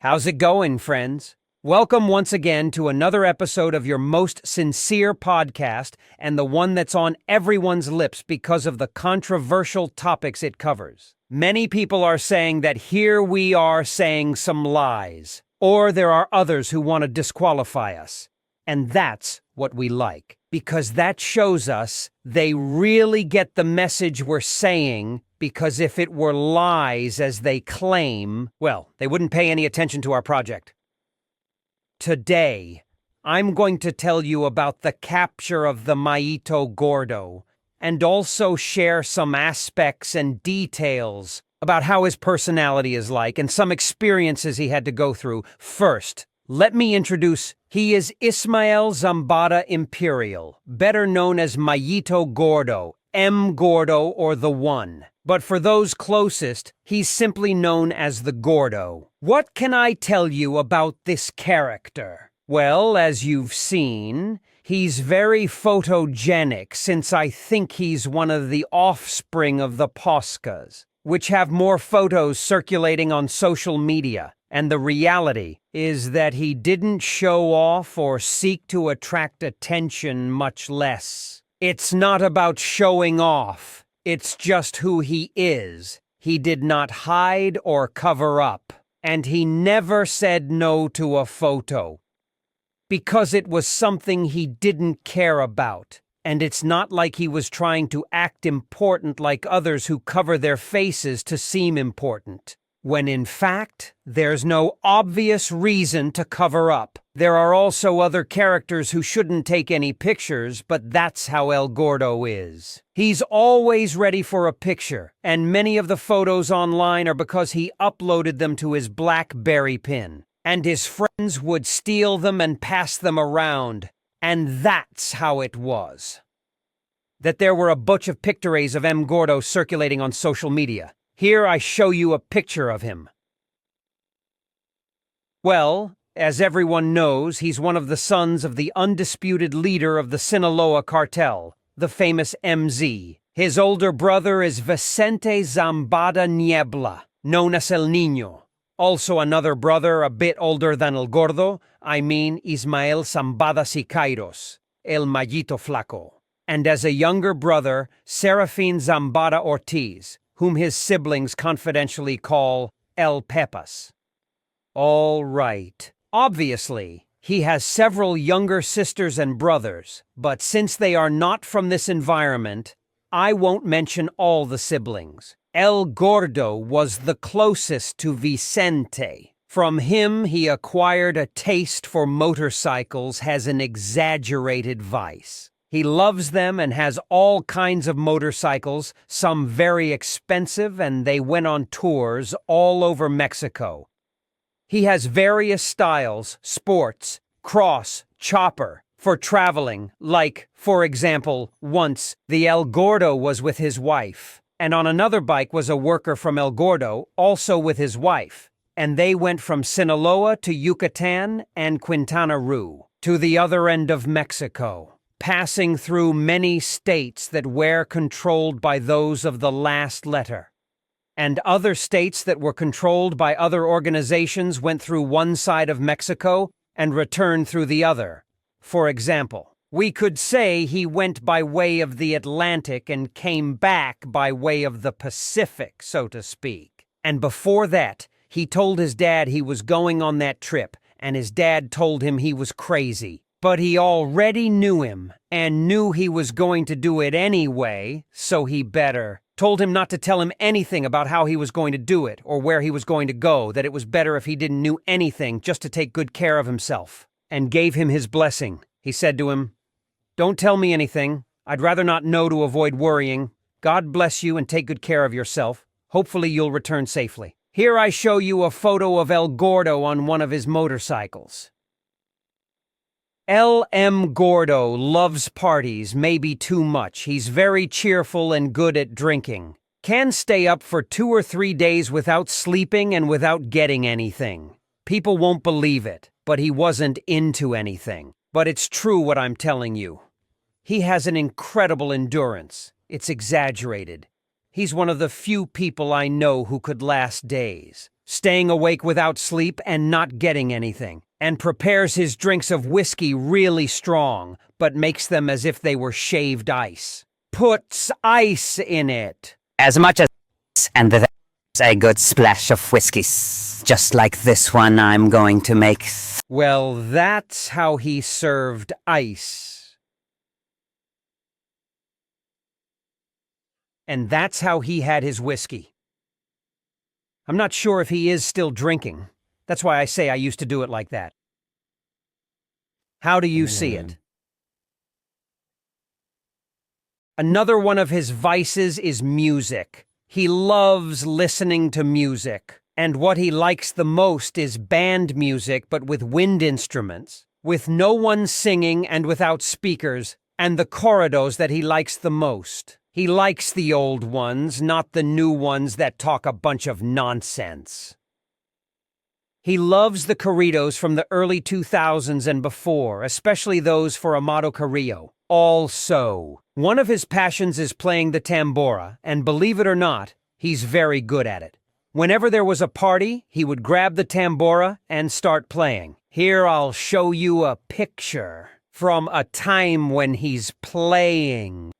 How's it going, friends? Welcome once again to another episode of your most sincere podcast, and the one that's on everyone's lips because of the controversial topics it covers. Many people are saying that here we are saying some lies, or there are others who want to disqualify us. And that's what we like, because that shows us they really get the message we're saying, because if it were lies as they claim, well, they wouldn't pay any attention to our project. Today, I'm going to tell you about the capture of the Mayito Gordo, and also share some aspects and details about how his personality is like and some experiences he had to go through. First, let me introduce, he is Ismael Zambada Imperial, better known as Mayito Gordo, M. Gordo, or the One. But for those closest, he's simply known as the Gordo. What can I tell you about this character? Well, as you've seen, he's very photogenic, since I think he's one of the offspring of the Poscas, which have more photos circulating on social media. And the reality is that he didn't show off or seek to attract attention, much less. It's not about showing off. It's just who he is. He did not hide or cover up. And he never said no to a photo, because it was something he didn't care about. And it's not like he was trying to act important like others who cover their faces to seem important, when in fact, there's no obvious reason to cover up. There are also other characters who shouldn't take any pictures, but that's how El Gordo is. He's always ready for a picture, and many of the photos online are because he uploaded them to his BlackBerry pin, and his friends would steal them and pass them around, and that's how it was. That there were a bunch of pictures of M. Gordo circulating on social media. Here I show you a picture of him. Well, as everyone knows, he's one of the sons of the undisputed leader of the Sinaloa cartel, the famous MZ. His older brother is Vicente Zambada Niebla, known as El Niño. Also another brother a bit older than El Gordo, Ismael Zambada Siqueiros, El Mayito Flaco. And as a younger brother, Serafin Zambada Ortiz, whom his siblings confidentially call El Pepas. All right. Obviously, he has several younger sisters and brothers, but since they are not from this environment, I won't mention all the siblings. El Gordo was the closest to Vicente. From him, he acquired a taste for motorcycles, has an exaggerated vice. He loves them and has all kinds of motorcycles, some very expensive, and they went on tours all over Mexico. He has various styles, sports, cross, chopper, for traveling, like, for example, once, the El Gordo was with his wife, and on another bike was a worker from El Gordo, also with his wife, and they went from Sinaloa to Yucatan and Quintana Roo, to the other end of Mexico, passing through many states that were controlled by those of the last letter. And other states that were controlled by other organizations went through one side of Mexico and returned through the other. For example, we could say he went by way of the Atlantic and came back by way of the Pacific, so to speak. And before that, he told his dad he was going on that trip, and his dad told him he was crazy. But he already knew him, and knew he was going to do it anyway, so he better. Told him not to tell him anything about how he was going to do it, or where he was going to go, that it was better if he didn't know anything, just to take good care of himself. And gave him his blessing. He said to him, "Don't tell me anything. I'd rather not know to avoid worrying. God bless you and take good care of yourself. Hopefully you'll return safely." Here I show you a photo of El Gordo on one of his motorcycles. L.M. Gordo loves parties, maybe too much. He's very cheerful and good at drinking. Can stay up for 2 or 3 days without sleeping and without getting anything. People won't believe it, but he wasn't into anything. But it's true what I'm telling you. He has an incredible endurance. It's exaggerated. He's one of the few people I know who could last days. staying awake without sleep and not getting anything, and prepares his drinks of whiskey really strong, but makes them as if they were shaved ice. Puts ice in it. As much as and there's a good splash of whiskey, just like this one I'm going to make. Well, that's how he served ice. And that's how he had his whiskey. I'm not sure if he is still drinking. That's why I say I used to do it like that. How do you see it? Another one of his vices is music. He loves listening to music. And what he likes the most is band music, but with wind instruments, with no one singing and without speakers, and the corridos that he likes the most. He likes the old ones, not the new ones that talk a bunch of nonsense. He loves the corridos from the early 2000s and before, especially those for Amado Carrillo. Also, one of his passions is playing the tambora, and believe it or not, he's very good at it. Whenever there was a party, he would grab the tambora and start playing. Here I'll show you a picture from a time when he's playing.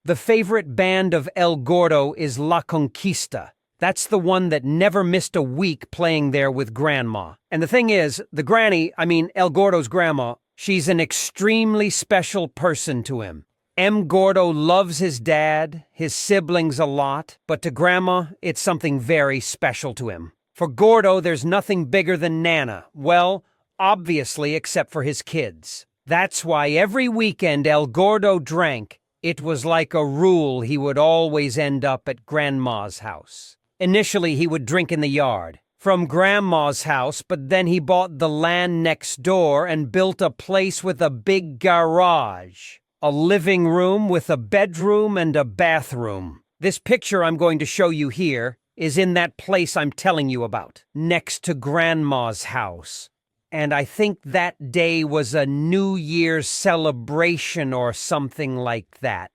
The favorite band of El Gordo is La Conquista. That's the one that never missed a week playing there with Grandma. And the thing is, the granny, El Gordo's grandma, she's an extremely special person to him. M. Gordo loves his dad, his siblings a lot, but to Grandma, it's something very special to him. For Gordo, there's nothing bigger than Nana. Well, obviously, except for his kids. That's why every weekend El Gordo drank. It was like a rule he would always end up at Grandma's house. Initially, he would drink in the yard, from Grandma's house, but then he bought the land next door and built a place with a big garage. A living room with a bedroom and a bathroom. This picture I'm going to show you here is in that place I'm telling you about, next to Grandma's house. And I think that day was a New Year's celebration or something like that.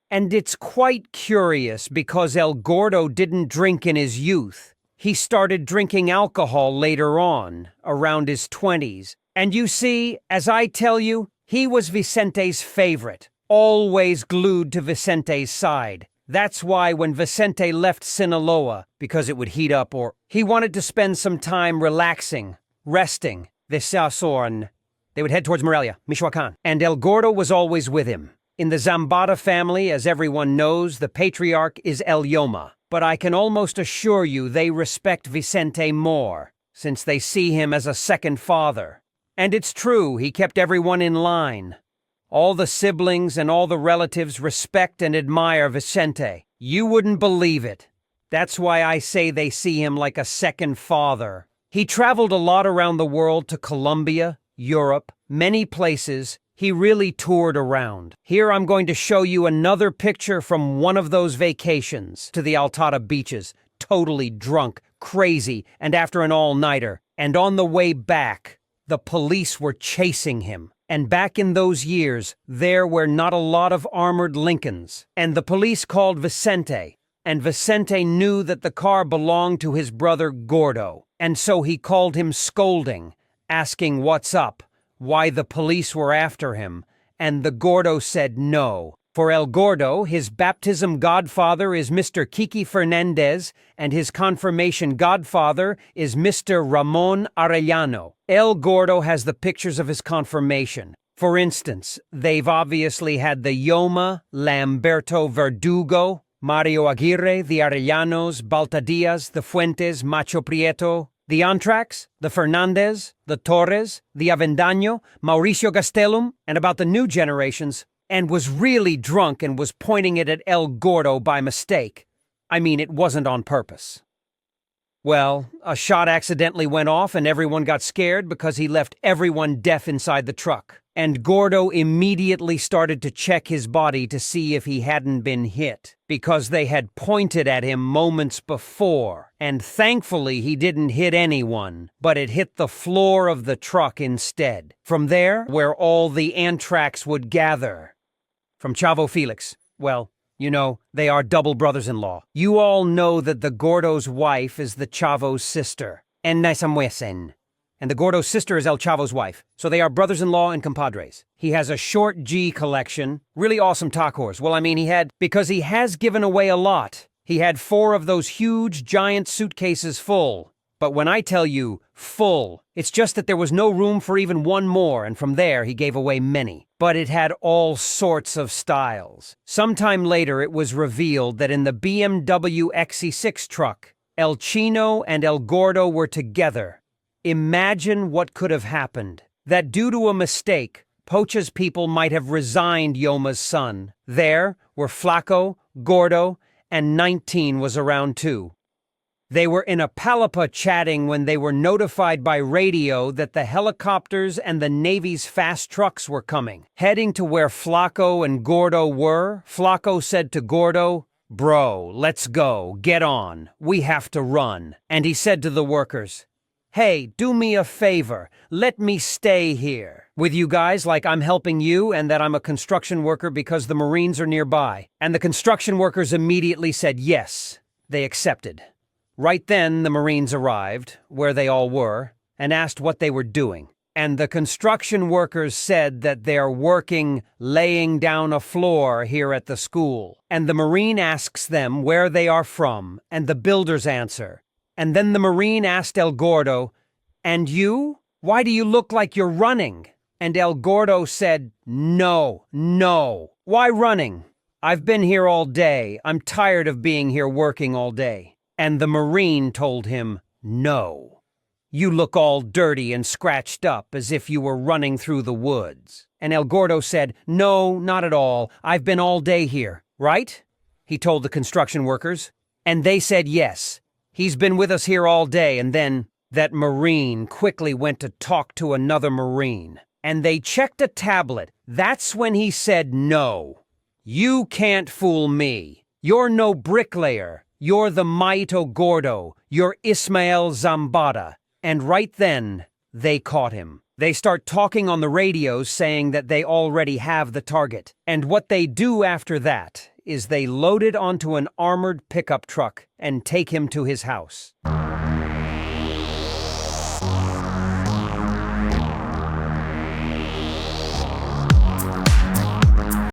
And it's quite curious because El Gordo didn't drink in his youth. He started drinking alcohol later on, around his 20s. And you see, as I tell you, he was Vicente's favorite, always glued to Vicente's side. That's why when Vicente left Sinaloa, because it would heat up, or he wanted to spend some time relaxing, resting, they would head towards Morelia, Michoacan, and El Gordo was always with him. In the Zambada family, as everyone knows, the patriarch is El Yoma, but I can almost assure you they respect Vicente more, since they see him as a second father. And it's true, he kept everyone in line. All the siblings and all the relatives respect and admire Vicente. You wouldn't believe it. That's why I say they see him like a second father. He traveled a lot around the world to Colombia, Europe, many places. He really toured around. Here I'm going to show you another picture from one of those vacations to the Altada beaches, totally drunk, crazy, and after an all-nighter. And on the way back, the police were chasing him. And back in those years, there were not a lot of armored Lincolns. And the police called Vicente. And Vicente knew that the car belonged to his brother Gordo. And so he called him scolding, asking what's up, why the police were after him. And the Gordo said no. For El Gordo, his baptism godfather is Mr. Kiki Fernandez, and his confirmation godfather is Mr. Ramon Arellano. El Gordo has the pictures of his confirmation. For instance, they've obviously had the Yoma, Lamberto Verdugo, Mario Aguirre, the Arellanos, Baltadias, the Fuentes, Macho Prieto, the Antrax, the Fernandez, the Torres, the Avendaño, Mauricio Gastelum, and about the new generations, and was really drunk and was pointing it at El Gordo by mistake. It wasn't on purpose. Well, a shot accidentally went off and everyone got scared because he left everyone deaf inside the truck. And Gordo immediately started to check his body to see if he hadn't been hit, because they had pointed at him moments before. And thankfully he didn't hit anyone, but it hit the floor of the truck instead. From there, where all the Antrax would gather. From Chavo Felix. Well, You know, they are double brothers-in-law. You all know that the Gordo's wife is the Chavo's sister. And Naisamuesen. And the Gordo's sister is El Chavo's wife. So they are brothers-in-law and compadres. He has a short G collection. Really awesome tacos. Well, I mean, because he has given away a lot. He had 4 of those huge, giant suitcases full. But when I tell you full, it's just that there was no room for even one more, and from there he gave away many. But it had all sorts of styles. Sometime later it was revealed that in the BMW XC6 truck, El Chino and El Gordo were together. Imagine what could have happened. That due to a mistake, Pocha's people might have resigned Yoma's son. There were Flaco, Gordo, and 19 was around too. They were in a palapa chatting when they were notified by radio that the helicopters and the Navy's fast trucks were coming. Heading to where Flaco and Gordo were, Flaco said to Gordo, "Bro, let's go, get on, we have to run." And he said to the workers, "Hey, do me a favor, let me stay here with you guys like I'm helping you and that I'm a construction worker because the Marines are nearby." And the construction workers immediately said yes, they accepted. Right then, the Marines arrived, where they all were, and asked what they were doing. And the construction workers said that they're working laying down a floor here at the school. And the Marine asks them where they are from, and the builders answer. And then the Marine asked El Gordo, "And you? Why do you look like you're running?" And El Gordo said, No. Why running? I've been here all day. I'm tired of being here working all day." And the Marine told him, "No. You look all dirty and scratched up as if you were running through the woods." And El Gordo said, "No, not at all. I've been all day here." Right? He told the construction workers. And they said yes. He's been with us here all day. And then that Marine quickly went to talk to another Marine. And they checked a tablet. That's when he said no. "You can't fool me. You're no bricklayer. You're the Mayito Gordo. You're Ismael Zambada." And right then, they caught him. They start talking on the radios saying that they already have the target. And what they do after that is they load it onto an armored pickup truck and take him to his house.